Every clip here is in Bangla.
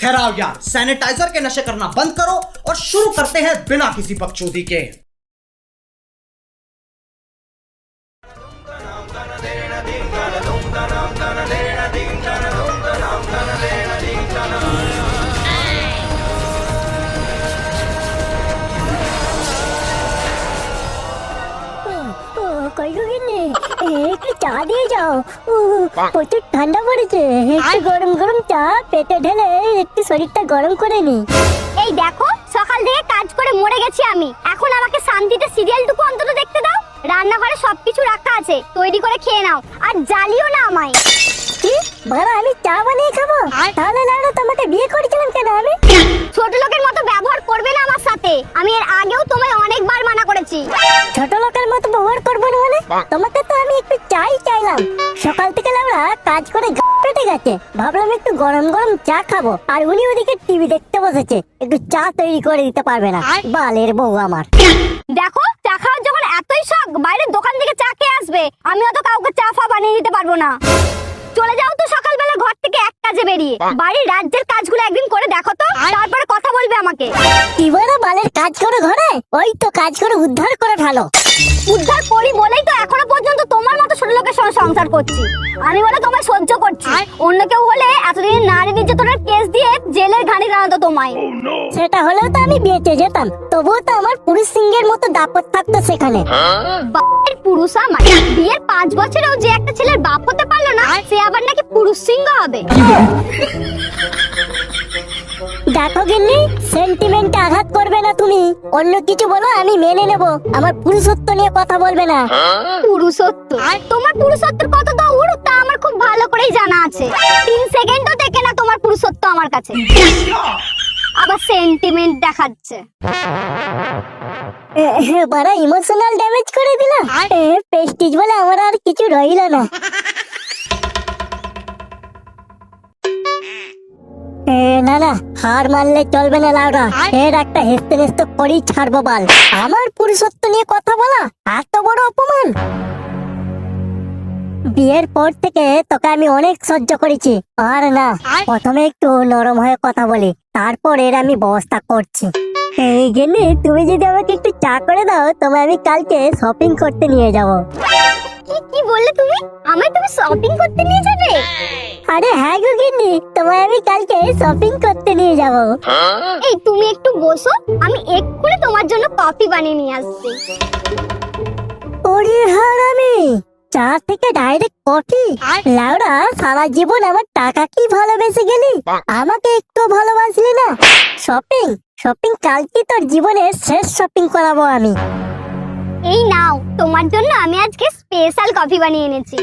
खैर आओ यार, सैनिटाइजर के नशे करना बंद करो और शुरू करते हैं बिना किसी बकचोदी के। একটু চা দিয়ে যাও, প্রচুর ঠান্ডা পড়েছে। একটু গরম গরম চা পেটে ঢেলে একটু শরীরটা গরম করে নি। এই দেখো, সকাল থেকে কাজ করে মরে গেছি আমি, এখন আমাকে শান্তিতে সিরিয়ালটুকু অন্তত দেখতে দাও। রান্নাঘরে সবকিছু রাখা আছে, তৈরি করে খেয়ে নাও, আর জ্বালিও না আমায়। কি বাবা, আমি চা বানিয়ে খাবো? তাহলে না তোমাকে বিয়ে করেছিলাম কেন আমি? ছোট লোকের মতো ব্যবহার করবে না আমার সাথে, আমি এর আগেও তোমায় অনেকবার মানা করেছি। ছোট লোকের মতো ব্যবহার করবো না মানে? তোমাকে তো আমি একটু চাই চাইলাম, সকাল থেকে আমরা কাজ করে পেটে গেছে, ভাবলাম একটু গরম গরম চা খাবো, আর উনি ওদিকে টিভি দেখতে বসেছে, একটু চা তৈরি করে দিতে পারবে না? বালের বউ আমার। দেখো, চা খাওয়ার যখন এতই শখ, বাইরের দোকান থেকে চা খেয়ে আসবে, আমি অত কাউকে চা ফা বানিয়ে দিতে পারবো না। চলে যাও তো সকালবেলা ঘর থেকে এক কাজে বেরিয়ে, বাড়ির রাজ্যের কাজগুলো একদিন করে দেখো তো, তারপরে কথা বলবে আমাকে। কি বলে বালের কাজ করে ঘরে? ওই তো কাজ করে উদ্ধার করে ঢালো। উদ্ধার করি বলেই তো এখনো পর্যন্ত তোমার মতো ছোট লোকের সঙ্গে সংসার করছি। আমি বলে তোমায় সহ্য করছি, অন্য কেউ হলে এতদিন নারী নির্যাতনের কেস দিয়ে জেলের ঘানি টানাতো তোমায়। সেটা হলেও তো আমি বেঁচে যেতাম, তবুও তো আমার পুরুষ সিংহের মতো দাপট থাকতো সেখানে। বাপের পুরুষ আমার, বিয়ের 5 বছরেও যে একটা ছেলের বাপ হতে পারলো না, সে আবার নাকি পুরুষ সিংহ হবে। দেখো গিন্নি, সেন্টিমেন্টে আঘাত করবে না তুমি, অন্য কিছু বলো আমি মেনে নেব, আমার পুরুষত্ব নিয়ে কথা বলবে না। পুরুষত্ব? তোমার পুরুষত্বের কত দৌড় তা আমার খুব ভালো করেই জানা আছে। 3 সেকেন্ডও দেখে না তোমার পুরুষত্ব আমার কাছে, আবার সেন্টিমেন্ট দেখাচ্ছে। বড় ইমোশনাল ড্যামেজ করে দিল। প্রেস্টিজ বলে আমার আর কিছু রইল না। না না, হার মানলে চলবে না লাউডা, এর একটা হেসতে হেসতে করেই ছাড়বো বাল। আমার পুরুষত্ব নিয়ে কথা বলা এত বড় অপমান। বিয়ের পর থেকে তোকে আমি অনেক সহ্য করেছি, আর না, প্রথমে একটু নরম হয়ে কথা বলি, তারপর এর আমি ব্যবস্থা করছি। এই গেলে তুমি যদি আমাকে একটু চা করে দাও, তোমায় আমি কালকে শপিং করতে নিয়ে যাবো। কি বললে তুমি? আমায় তুমি শপিং করতে নিয়ে যাবে? আরে হ্যাঁ গো গিন্নি, তোমায় আমি কালকে শপিং করতে নিয়ে যাব। এই তুমি একটু বসো, আমি এক্ষুনি তোমার জন্য কফি বানিয়ে নিয়ে আসছি। ওরে হারামি, চা থেকে ডাইরেক্ট কফি? লাউডা, সারা জীবন আমার টাকা কি ভালোবেসে গেলি, আমাকে একটু ভালোবাসলি না। শপিং শপিং কালকে তোর জীবনের শেষ শপিং করাবো আমি। এই নাও, তোমার জন্য আমি আজকে স্পেশাল কফি বানিয়ে এনেছি।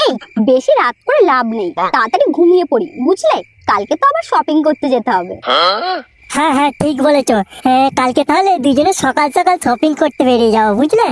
এই বেশি রাত করে লাভ নেই, তাড়াতাড়ি ঘুমিয়ে পড়ি, বুঝলে? কালকে তো আবার শপিং করতে যেতে হবে। হ্যাঁ হ্যাঁ, ঠিক বলেছো। কালকে তাহলে দুজনে সকাল সকাল শপিং করতে বেরিয়ে যাবো, বুঝলে?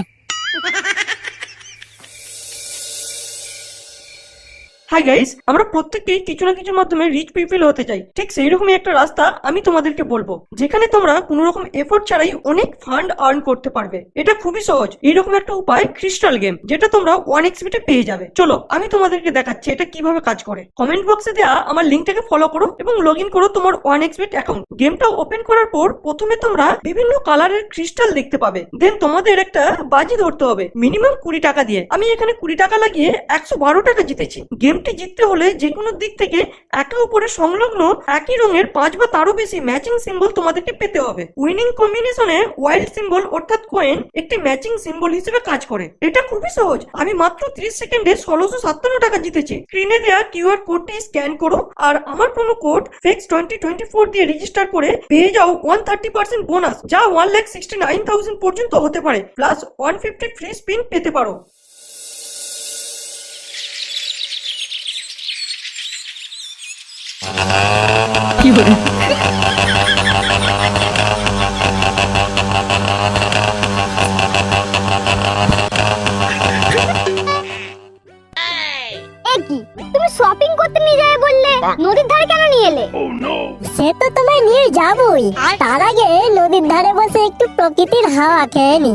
হাই গাইস, আমরা প্রত্যেককেই কিছু না কিছুর মাধ্যমে রিচ পিপল হতে চাই। ঠিক সেই রকমই একটা রাস্তা আমি তোমাদেরকে বলবো, যেখানে তোমরা কোনো রকম এফোর্ট ছাড়াই অনেক ফান্ড আর্ন করতে পারবে। এটা খুবই সহজ। এইরকম একটা উপায় ক্রিস্টাল গেম, যেটা তোমরা 1xbet এ পেয়ে যাবে। চলো আমি তোমাদেরকে দেখাচ্ছি এটা কিভাবে কাজ করে। কমেন্ট বক্সে দেওয়া আমার লিঙ্কটাকে ফলো করো এবং লগ ইন করো তোমার 1xbet অ্যাকাউন্ট। গেমটা ওপেন করার পর প্রথমে তোমরা বিভিন্ন কালারের ক্রিস্টাল দেখতে পাবে। দেন তোমাদের একটা বাজি ধরতে হবে মিনিমাম 20 টাকা দিয়ে। আমি এখানে 20 টাকা লাগিয়ে 112 টাকা জিতেছি। গেমটি জিততে হলে যে কোনো দিক থেকে একে অপরের সংলগ্ন একই রঙের 5 বা তারও বেশি ম্যাচিং সিম্বল তোমাদেরকে পেতে হবে। উইনিং কম্বিনেশনে ওয়াইল্ড সিম্বল অর্থাৎ কয়েন একটি ম্যাচিং সিম্বল হিসেবে কাজ করে। এটা খুবই সহজ। আমি মাত্র 30 সেকেন্ডে 1657 টাকা জিতেছি। স্ক্রিনে দেওয়া কিউআর কোডটি স্ক্যান করো আর আমার প্রোমো কোড FEX2024 দিয়ে রেজিস্টার করে পেয়ে যাও 130% বোনাস, যা 1,69,000 পর্যন্ত হতে পারে, প্লাস 150 ফ্রি স্পিন পেতে পারো। কি বলে? তুমি শপিং করতে নিয়ে যাবে বললে, নদীর ধারে কেন নিয়ে এলে? সে তো তোমায় নিয়ে যাবই, তার আগে নদীর ধারে বসে একটু প্রকৃতির হাওয়া খেয়ে নি।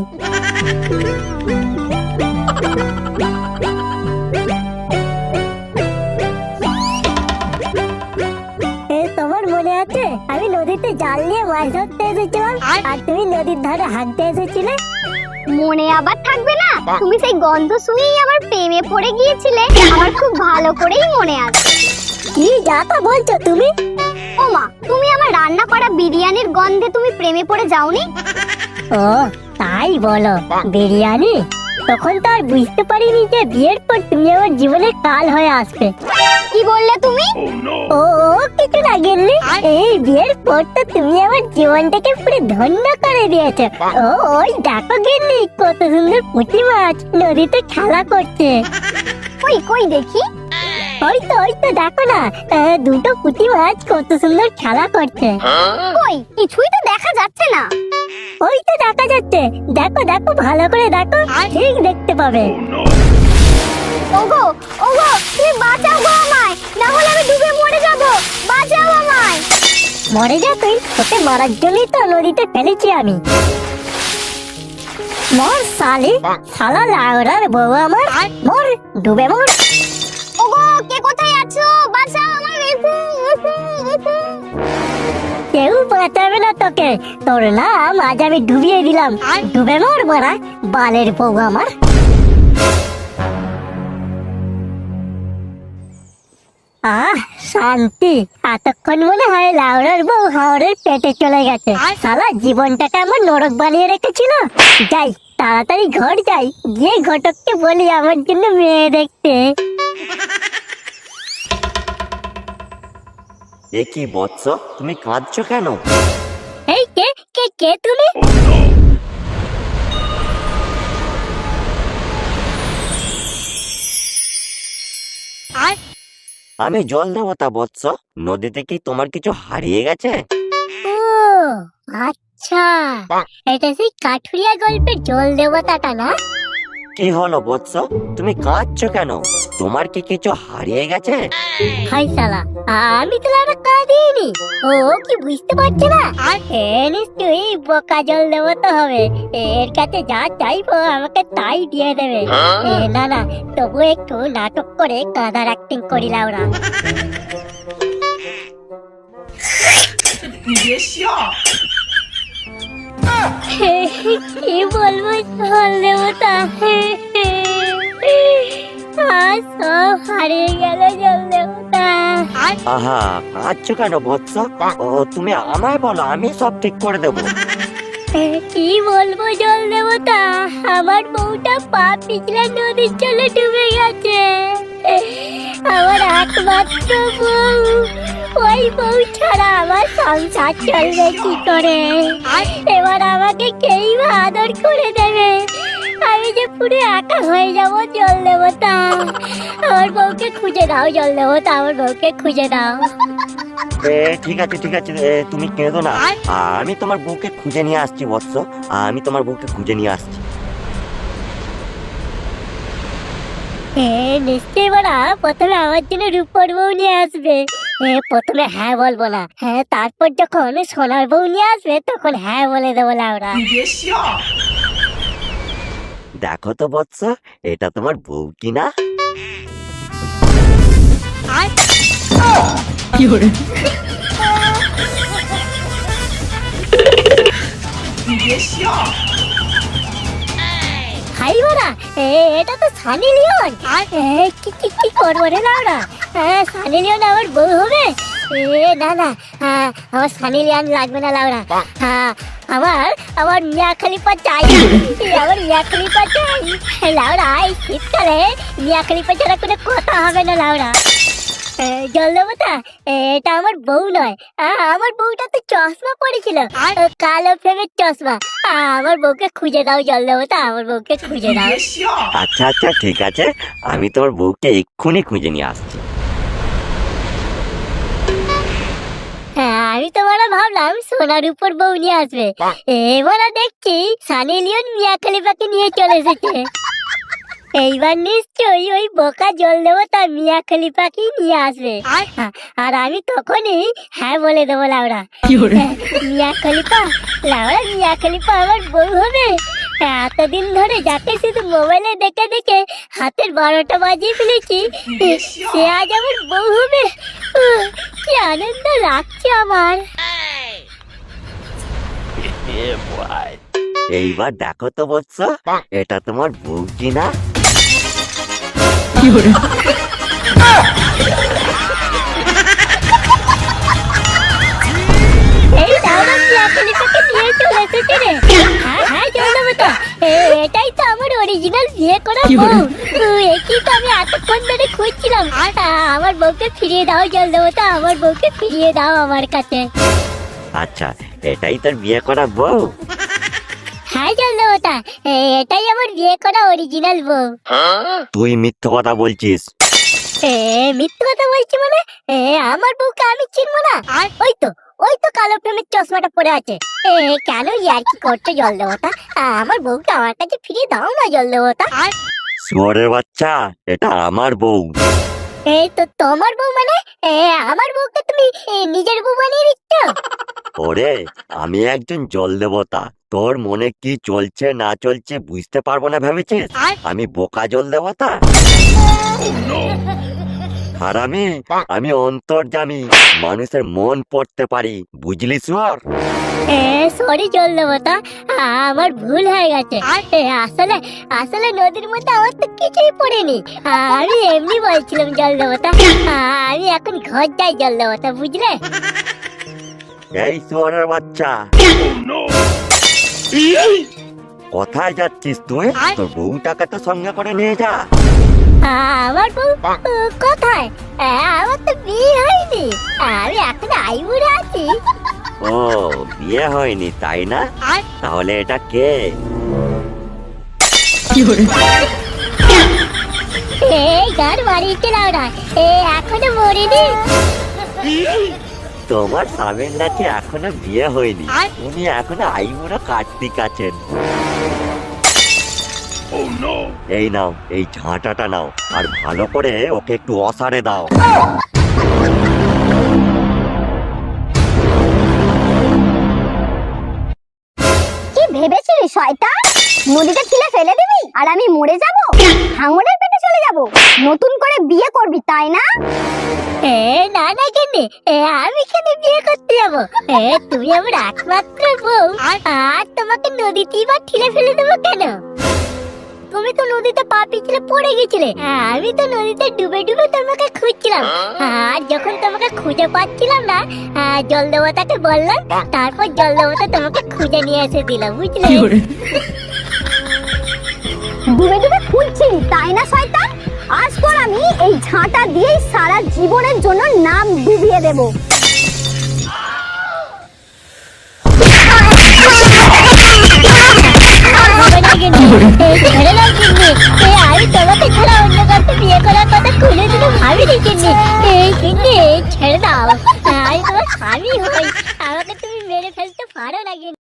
নদীতে জাল নিয়ে মাছ ধরতে এসেছিলাম আর তুমি নদীর ধারে হাঁটতে এসেছিলে। মনে আবার থাকবে না? তুমি সেই গন্ধ শুনেই আমার প্রেমে পড়ে গিয়েছিলে, আমার খুব ভালো করেই মনে আছে। কি যাতা বলছো তুমি? ও মা, তুমি আমার রান্না করা বিরিয়ানির গন্ধে তুমি প্রেমে পড়ে যাওনি? ও তাই বলো, বিরিয়ানি? তখন তো আর বুঝতে পারিনি যে বিয়ের পর তুমি আমার জীবনের কাল হয়ে আসবে। কি বললে তুমি? ও কিছু না গেলি, এই বিয়ের পর তো তুমি আমার জীবনটাকে পুরো ধন্য করে দিয়েছো। ও ওই দেখো গেলি, কত সুন্দর পুঁটি মাছ নদীতে খেলা করছে। কই কই দেখি। ওই তো দেখো না, দুটো পুঁটি মাছ কত সুন্দর খেলা করছে। কই, কিছুই তো দেখা যাচ্ছে না। ওই তো দেখা যাচ্ছে, দেখো দেখো ভালো করে দেখো, ঠিক দেখতে পাবে। ওগো ওগো, তুমি বাঁচাও গো আমায়, না হলে আমি ডুবে মরে যাব। বাঁচাও আমায়। মরে যা তুই, তোকে মারার জন্যই তো নদীতে ফেলেছি আমি। মর শালি, শালা লাউড়ার বউ আমার, মর, ডুবে মর। ওগো, কে কোথায় আছো? বাঁচাও আমায়। কেউ বাঁচাবে না তোকে, তোর নাম আজ আমি ডুবিয়ে দিলাম। ডুবে মর মারা, বালের বউ আমার। আহ শান্তি, এতক্ষণ মনে হয় লাউড়ার বউ হাওড়ের পেটে চলে গেছে। সারা জীবনটাকে আমার নরক বানিয়ে রেখেছিল। যাই তাড়াতাড়ি ঘর যাই, গিয়ে ঘটককে বলি আমার জন্য মেয়ে দেখতে। এ কি বৎস, তুমি কাঁদছো কেন? এই কে কে কে তুমি? আমি জল দেবতা বৎস, নদীতে কি তোমার কিছু হারিয়ে গেছে? ও আচ্ছা, এটা সেই কাঠুরিয়া গল্পের জল দেবতাটা না? কি হলো বৎস, তুমি কাঁদছো কেন? তোমার কি কিছু হারিয়ে গেছে? হাই শালা, আমি তো একটা কাঁদিনি। ও কি বুঝতে পারছে না? এ নিশ্চয়ই বোকা জল দেবতা হবে। এর কাছে যা চাইবো আমাকে তাই দিয়ে দেবে। না না, তবু একটু নাটক করে কাঁদার অ্যাক্টিং করিলাম ওরা। কি বলবো জল দেবতা, সব হারিয়ে গেল জল দেবতা। আহা, কাঁদছো কেন বৎস? ও তুমি আমায় বলো, আমি সব ঠিক করে দেবো। কি বলবো জল দেবতা, আমার বউটা পা পিছলে নদীর জলে ডুবে গেছে। আমার একমাত্র বউ, ওই বউ ছাড়া আমার সংসার চলবে কি করে? এবার আমাকে কেই বা আদর করে দেবে? আমি যে পুরো একা হয়ে যাবো জল দেবতা। আমার বউকে খুঁজে দাও জল দেবতা, আমার বউকে খুঁজে দাও। ঠিক আছে ঠিক আছে, তুমি কেঁদো না, আমি তোমার বউকে খুঁজে নিয়ে আসছি বৎস, আমি তোমার বউকে খুঁজে নিয়ে আসছি। নিশ্চয়ই বলা, প্রথমে আমার জন্য রূপর বউ নিয়ে আসবে। প্রথমে হ্যাঁ বলবো না, হ্যাঁ তারপর যখন সোনার বউ নিয়ে আসবে তখন হ্যাঁ বলে দেবো লাউরা। দেখো তো বৎস, এটা তোমার বউ কিনা? হাই বলা, এটা তো সানি লিওন। কি কি কি করবো রে লাউরা? সানি লিওন আমার বউ হবে? না না, আমার সানি লিওন লাগবে না লাউরা। আমার আমার মিয়া খলিফা চাই, আমার মিয়া খলিফা চাই লাউরা। এই শীতকালে মিয়া খলিফা ছাড়া কোনো কথা হবে না লাউরা। জল দেবতা, এটা আমার বউ নয়। আমার বউটা তো চশমা পড়েছিল, কালো ফ্রেমের চশমা। আমার বউকে খুঁজে দাও জল দেবতা, আমার বউকে খুঁজে দাও। আচ্ছা আচ্ছা ঠিক আছে, আমি তোমার বউকে এক্ষুনি খুঁজে নিয়ে আসছি। আমি তো বড় ভাবলাম সোনার উপর বউ নিয়ে আসবে, এবার দেখছি সানি লিওন মিয়া খলিফাকে নিয়ে চলে এসেছে। এইবার নিশ্চয়ই ওই বোকা জল দেবতা মিয়া খলিফাকে নিয়ে আসবে। আর আমি তখনই হ্যাঁ বলে দেবো লাউরা। মিয়া খলিফা, লাউরা মিয়া খলিফা আমার বউ হবে? এতদিন ধরে যাকে শুধু মোবাইলে দেখে দেখে হাতের 12টা বাজিয়ে ফেলেছি, সে আজ আমার বউ হবে। কি আনন্দ লাগছে আমার। এইবার দেখো তো বৎস, এটা তোমার বউ কি না? এই দাঁড়া চাকরি থেকে নিয়ে চলে এসেছে রে। হ্যাঁ হ্যাঁ জলদেবতা, এটাই তো আমার অরিজিনাল বিয়ে করা বউ। একই তো আমি এতক্ষণ ধরে খুঁজছিলাম। আমার বউকে ফিরিয়ে দাও জলদেবতা, আমার বউকে ফিরিয়ে দাও আমার কাছে। আচ্ছা, এটাই তোর বিয়ে করা বউ? হ্যাঁ জলদেবতা, এটাই আমার বিয়ে করা অরিজিনাল বউ। তুই মিথ্যে কথা বলছিস। মিথ্যে কথা বলছি মানে? আমার বউকে আমি চিনবো না? ওই তো কালো প্রেমের চশমাটা পরে আছে। কেন ইয়ার কি করছো জলদেবতা? আমার বউকে আমার কাছে ফিরিয়ে দাও না জলদেবতা। শুয়োরের বাচ্চা, এটা আমার বউ। এই তো তোমার বউ মানে? আমার বউকে তুমি নিজের বউ বানিয়ে দিচ্ছ? ওরে, আমি একজন জল দেবতা, তোর মনে কি চলছে না চলছে বুঝতে পারবো না ভেবেছিস আমি বোকা জল দেবতা? আর আমি অন্তর্যামী, মানুষের মন পড়তে পারি, বুঝলি শুয়োর? সরি জলদেবতা, আমার ভুল হয়ে গেছে। আসলে আসলে নদীর মধ্যে আমার তো কিছুই পড়েনি। আমি এমনি বলছিলাম জলদেবতা। আমি এখন ঘর যাই জলদেবতা, বুঝলে? এই শুয়োরের বাচ্চা, কোথায় যাচ্ছিস তুই? তোর বউটাকে তো সঙ্গে করে নিয়ে যা। আমার বউ কোথায়? আমার তো বিয়ে হয়নি, আমি এখন আইবুড়ো আছি। ও, বিয়ে হয়নি তাই না? তাহলে এটা কে? এই গান মারিতে লাউডা, এখনো মরিনি। তোমার স্বামীর নাকি এখনো বিয়ে হয়নি, উনি এখনো আইবুড়ো কার্তিক আছেন। এই নাও, এই ঝাঁটাটা নাও, আর ভালো করে ওকে একটু অসারে দাও। কি ভেবেছিলি শয়তান? নদীতে ছিলে ফেলে দিবি আর আমি মরে যাব, হাঙরের পেটে চলে যাব? নতুন করে বিয়ে করবি তাই না? না না কেনে, আমি কেন বিয়ে করতে যাবো? তুমি আমার একমাত্র বউ, আর তোমাকে নদীতেই বা ঠেলে ফেলে দেবো কেন? তুমি তো নদীতে পা পিছলে পড়ে গেছিলে, আমি তো নদীতে ডুবে ডুবে তোমাকে খুঁজছিলাম। আর যখন তোমাকে খুঁজে পাচ্ছিলাম না, জলদেবতাকে বললাম, তারপর জলদেবতা তোমাকে খুঁজে নিয়ে এসে দিল, বুঝলে? ডুবে ডুবে খুঁজছিলি তাই না শয়তান? আজ পর আমি এই ঝাঁটা দিয়েই সারা জীবনের জন্য নাম ডুবিয়ে দেব। ছেড়ে দাও কিন্নি, আমি তোমাকে ছাড়া অন্য কাউকে বিয়ে করার কথা কোনোদিনও ভাবিনি কিন্নি। কিন্নি ছেড়ে দাও, আমি তোমার স্বামী হই, আমাকে তুমি মেরে ফেলতে পারো না কিন্নি।